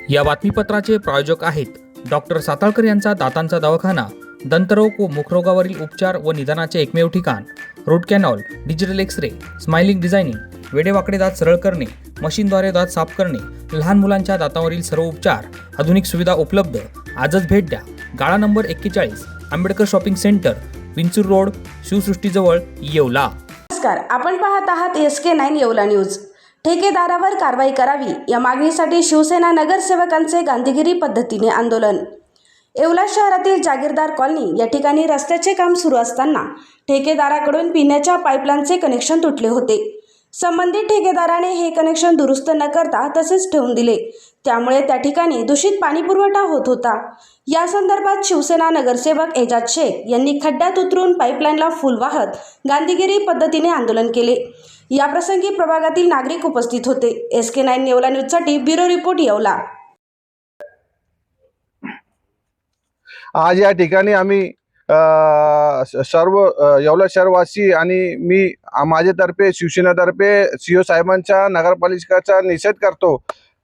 या बातमीपत्राचे प्रायोजक आहेत डॉक्टर साताळकर यांचा दातांचा दवाखाना, दंतरोग व मुखरोगावरील उपचार व निदानाचे एकमेव ठिकाण. Root canal, digital X ray, smiling designing, वेडेवाकडे दात सरळ करणे, मशीनद्वारे दात साफ करणे, लहान मुलांच्या दातावरील सर्व उपचार, आधुनिक सुविधा उपलब्ध. आजच भेट द्या. गाळा number 41, Ambedkar shopping centre, Vinchur road, शिवसृष्टीजवळ, येवला. नमस्कार, आपण पाहत आहात SK9 येवला न्यूज. ठेकेदारावर कारवाई करावी या मागणीसाठी शिवसेना नगरसेवकांचे गांधीगिरी पद्धतीने आंदोलन. येवला शहरातील जागीरदार कॉलनी या ठिकाणी रस्त्याचे काम सुरू असताना ठेकेदाराकडून पिण्याच्या पाईपलाईनचे कनेक्शन तुटले होते. संबंधित ठेकेदाराने हे कनेक्शन दुरुस्त न करता तसेच ठेवून दिले. त्यामुळे त्या ठिकाणी दूषित पाणी पुरवठा होत होता. या संदर्भात शिवसेना नगरसेवक एजाज शेख यांनी खड्ड्यात उतरून पाईपलाईनला फूल वाहत गांधीगिरी पद्धतीने आंदोलन केले. या प्रसंगी प्रभागातील नागरिक उपस्थित होते. SK9 येवला न्यूजसाठी ब्युरो रिपोर्ट येवला. आज या ठिकाणी आम्ही सर्व येवला शहरवासी आणि मी माझ्यातर्फे शिवसेनेतर्फे CO साहेबांच्या नगरपालिकेचा निषेध करतो.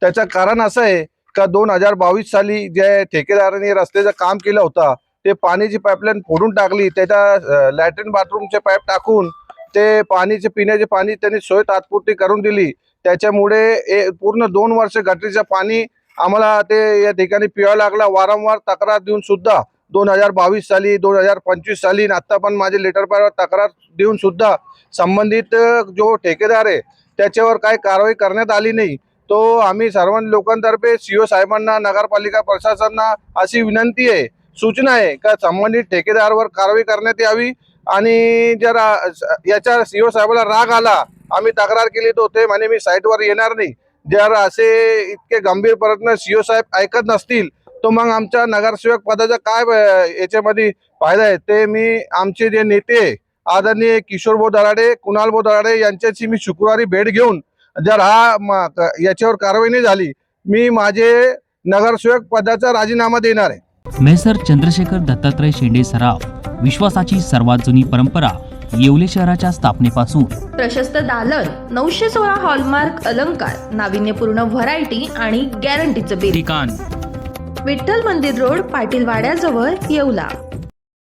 त्याचं कारण असं आहे का 2022 साली जे ठेकेदारांनी रस्त्याचं काम केलं होतं ते पाण्याची पाईपलाईन फोडून टाकली. त्याच्या लॅट्रिन बाथरूमचे पाईप टाकून ते पाणीचे पिण्याचे पाणी त्यांनी सोय तात्पुरती करून दिली. त्याच्यामुळे पूर्ण 2 वर्ष गटरीचं पाणी आम्हाला ते या ठिकाणी पिवावं लागला. वारंवार तक्रार देऊन सुद्धा 2022 साली 2025 साली आता पण माझे लेटर पॅडवर तक्रार देऊन सुद्धा संबंधित जो ठेकेदार आहे त्याच्यावर काही कारवाई करण्यात आली नाही. तो आम्ही सर्व लोकांतर्फे CO साहेबांना, नगरपालिका प्रशासनाला अशी विनंती आहे, सूचना आहे का संबंधित ठेकेदारावर कारवाई करण्यात यावी. आणि जर याच्या CO साहेबाला राग आला, आम्ही तक्रार केली तो ते म्हणे मी साईटवर येणार नाही. जर असे इतके गंभीर प्रश्न CO साहेब ऐकत नसतील तो मग आमच्या नगरसेवक पदाचा काय याच्यामध्ये फायदा आहे. ते मी आमचे जे नेते आदरणीय किशोरभाऊ दराडे, कुणालभाऊ दराडे यांच्याशी मी शुक्रवारी भेट घेऊन जर याच्यावर कारवाई नाही झाली मी माझे नगरसेवक पदाचा राजीनामा देणार आहे. मेसर चंद्रशेखर दत्तात्रय शेंडे सराफ, विश्वासाची सर्वात जुनी परंपरा. येवले शहराच्या स्थापनेपासून प्रशस्त दालन, 916 हॉलमार्क अलंकार, नाविन्यपूर्ण व्हरायटी आणि गॅरंटीचं बिल. ठिकाण विठ्ठल मंदिर रोड, पाटील वाड्याजवळ, येवला.